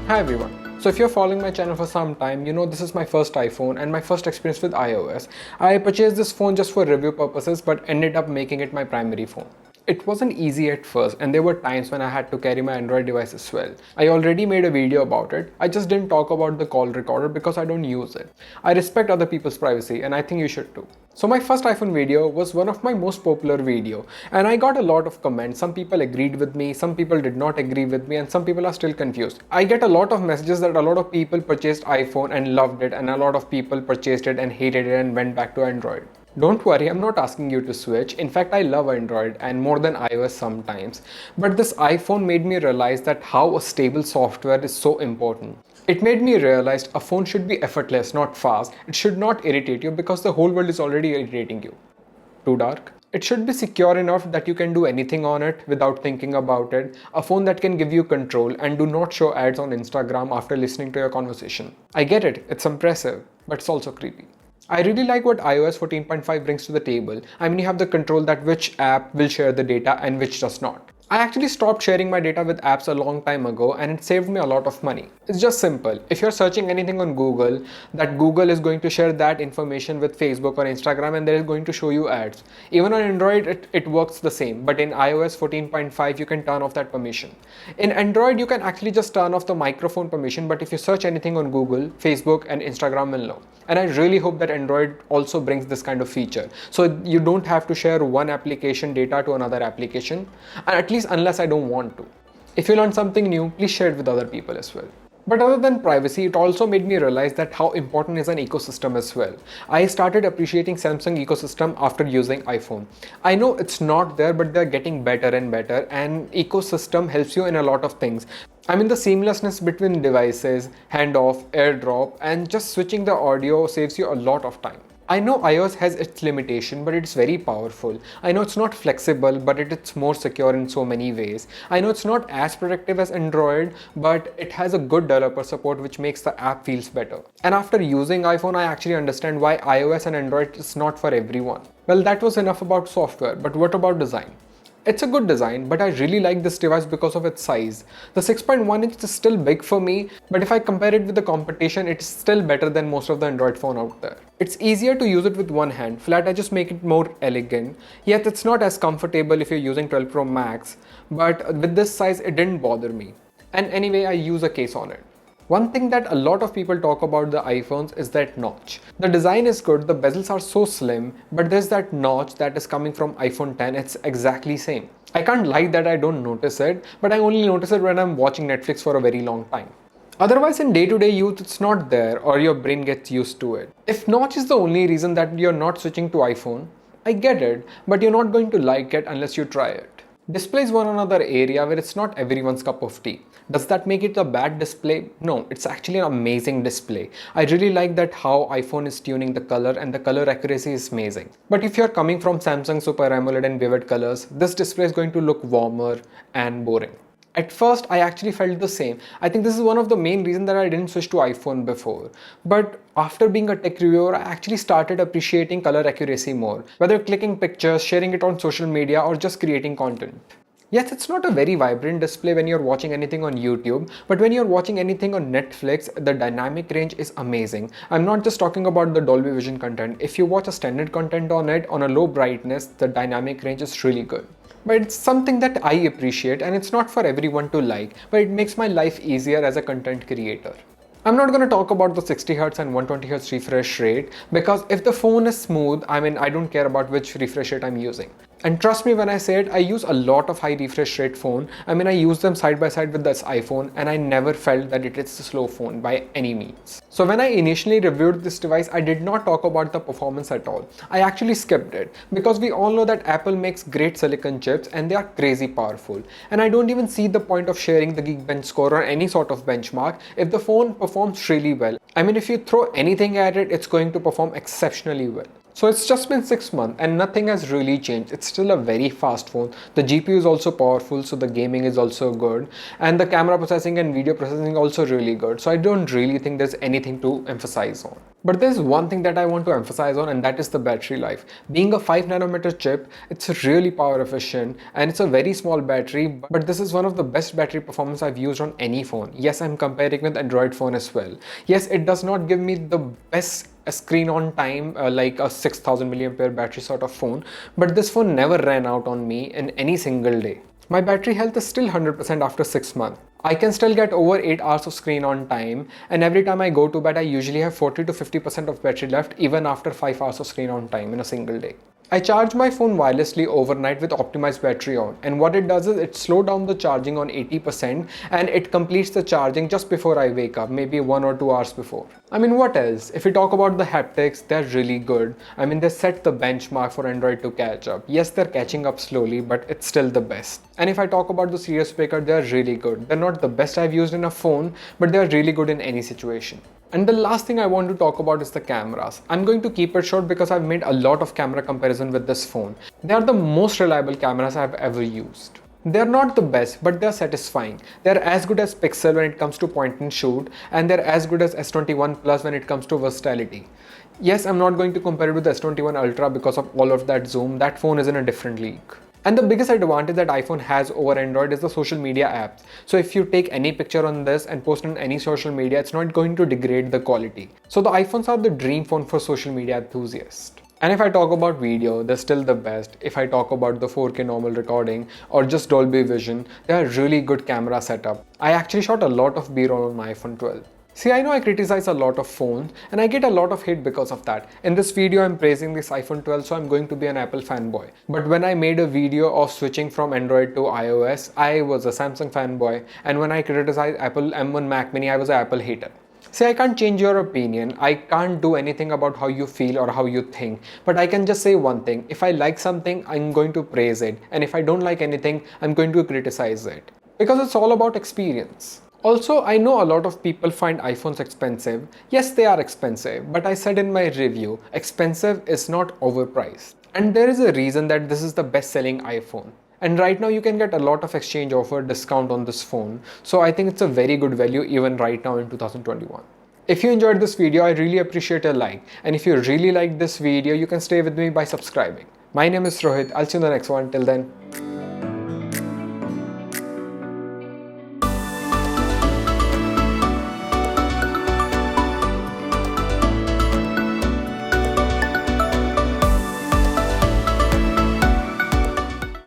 Hi everyone. So if you're following my channel for some time, you know this is my first iPhone and my first experience with iOS. I purchased this phone just for review purposes but ended up making it my primary phone. It wasn't easy at first and there were times when I had to carry my Android device as well. I already made a video about it. I just didn't talk about the call recorder because I don't use it. I respect other people's privacy and I think you should too. So my first iPhone video was one of my most popular video and I got a lot of comments. Some people agreed with me, some people did not agree with me and some people are still confused. I get a lot of messages that a lot of people purchased iPhone and loved it and a lot of people purchased it and hated it and went back to Android. Don't worry, I'm not asking you to switch. In fact, I love Android and more than iOS sometimes. But this iPhone made me realize that how a stable software is so important. It made me realize a phone should be effortless, not fast. It should not irritate you because the whole world is already irritating you. Too dark? It should be secure enough that you can do anything on it without thinking about it. A phone that can give you control and do not show ads on Instagram after listening to your conversation. I get it, it's impressive, but it's also creepy. I really like what iOS 14.5 brings to the table. I mean, you have the control that which app will share the data and which does not. I actually stopped sharing my data with apps a long time ago and it saved me a lot of money. It's just simple. If you're searching anything on Google, that Google is going to share that information with Facebook or Instagram and they're going to show you ads. Even on Android, it works the same, but in iOS 14.5, you can turn off that permission. In Android, you can actually just turn off the microphone permission, but if you search anything on Google, Facebook and Instagram will know. And I really hope that Android also brings this kind of feature. So you don't have to share one application data to another application, and at least unless I don't want to. If you learn something new, please share it with other people as well. But other than privacy, it also made me realize that how important is an ecosystem as well. I started appreciating Samsung ecosystem after using iPhone. I know it's not there, but they're getting better and better, and ecosystem helps you in a lot of things. I mean, the seamlessness between devices, handoff, AirDrop, and just switching the audio saves you a lot of time. I know iOS has its limitation, but it's very powerful. I know it's not flexible, but it's more secure in so many ways. I know it's not as productive as Android, but it has a good developer support which makes the app feels better. And after using iPhone, I actually understand why iOS and Android is not for everyone. Well, that was enough about software, but what about design? It's a good design, but I really like this device because of its size. The 6.1 inch is still big for me, but if I compare it with the competition, it's still better than most of the Android phone out there. It's easier to use it with one hand, flat edges make it more elegant, yet it's not as comfortable if you're using 12 Pro Max, but with this size it didn't bother me. And anyway, I use a case on it. One thing that a lot of people talk about the iPhones is that notch. The design is good, the bezels are so slim, but there's that notch that is coming from iPhone 10, it's exactly same. I can't lie that I don't notice it, but I only notice it when I'm watching Netflix for a very long time. Otherwise, in day-to-day use, it's not there or your brain gets used to it. If notch is the only reason that you're not switching to iPhone, I get it, but you're not going to like it unless you try it. Display is one another area where it's not everyone's cup of tea. Does that make it a bad display? No, it's actually an amazing display. I really like that how iPhone is tuning the color and the color accuracy is amazing. But if you're coming from Samsung Super AMOLED and vivid colors, this display is going to look warmer and boring. At first, I actually felt the same. I think this is one of the main reasons that I didn't switch to iPhone before. But after being a tech reviewer, I actually started appreciating color accuracy more. Whether clicking pictures, sharing it on social media, or just creating content. Yes, it's not a very vibrant display when you're watching anything on YouTube, but when you're watching anything on Netflix, the dynamic range is amazing. I'm not just talking about the Dolby Vision content. If you watch a standard content on it on a low brightness, the dynamic range is really good. But it's something that I appreciate and it's not for everyone to like, but it makes my life easier as a content creator. I'm not going to talk about the 60Hz and 120Hz refresh rate because if the phone is smooth, I don't care about which refresh rate I'm using. And trust me when I say it, I use a lot of high refresh rate phone. I use them side by side with this iPhone and I never felt that it is a slow phone by any means. So when I initially reviewed this device, I did not talk about the performance at all. I actually skipped it because we all know that Apple makes great silicon chips and they are crazy powerful. And I don't even see the point of sharing the Geekbench score or any sort of benchmark if the phone performs really well. If you throw anything at it, it's going to perform exceptionally well. So it's just been 6 months and nothing has really changed. It's still a very fast phone. The GPU is also powerful, so the gaming is also good. And the camera processing and video processing also really good. So I don't really think there's anything to emphasize on. But there's one thing that I want to emphasize on, and that is the battery life. Being a 5 nanometer chip, it's really power efficient and it's a very small battery, but this is one of the best battery performance I've used on any phone. Yes, I'm comparing with Android phone as well. Yes, it does not give me the best screen on time like a 6000 milliampere battery sort of phone, but this phone never ran out on me in any single day. My battery health is still 100% after 6 months. I can still get over 8 hours of screen on time, and every time I go to bed I usually have 40 to 50% of battery left even after 5 hours of screen on time in a single day. I charge my phone wirelessly overnight with optimized battery on, and what it does is it slows down the charging on 80% and it completes the charging just before I wake up, maybe 1 or 2 hours before. I mean, what else? If we talk about the haptics, they're really good. I mean, they set the benchmark for Android to catch up. Yes, they're catching up slowly, but it's still the best. And if I talk about the stereo speaker, they're really good. They're not the best I've used in a phone, but they're really good in any situation. And the last thing I want to talk about is the cameras. I'm going to keep it short because I've made a lot of camera comparison with this phone. They are the most reliable cameras I've ever used. They're not the best, but they're satisfying. They're as good as Pixel when it comes to point and shoot, and they're as good as S21 Plus when it comes to versatility. Yes, I'm not going to compare it with the S21 Ultra because of all of that zoom. That phone is in a different league. And the biggest advantage that iPhone has over Android is the social media apps. So if you take any picture on this and post on any social media, it's not going to degrade the quality. So the iPhones are the dream phone for social media enthusiasts. And if I talk about video, they're still the best. If I talk about the 4K normal recording or just Dolby Vision, they are really good camera setup. I actually shot a lot of B-roll on my iPhone 12. See, I know I criticize a lot of phones and I get a lot of hate because of that. In this video, I'm praising this iPhone 12, so I'm going to be an Apple fanboy. But when I made a video of switching from Android to iOS, I was a Samsung fanboy. And when I criticized Apple M1 Mac Mini, I was an Apple hater. See, I can't change your opinion. I can't do anything about how you feel or how you think. But I can just say one thing. If I like something, I'm going to praise it. And if I don't like anything, I'm going to criticize it. Because it's all about experience. Also, I know a lot of people find iPhones expensive. Yes, they are expensive, but I said in my review, expensive is not overpriced. And there is a reason that this is the best-selling iPhone. And right now you can get a lot of exchange offer discount on this phone. So I think it's a very good value even right now in 2021. If you enjoyed this video, I really appreciate a like. And if you really liked this video, you can stay with me by subscribing. My name is Rohit. I'll see you in the next one. Till then,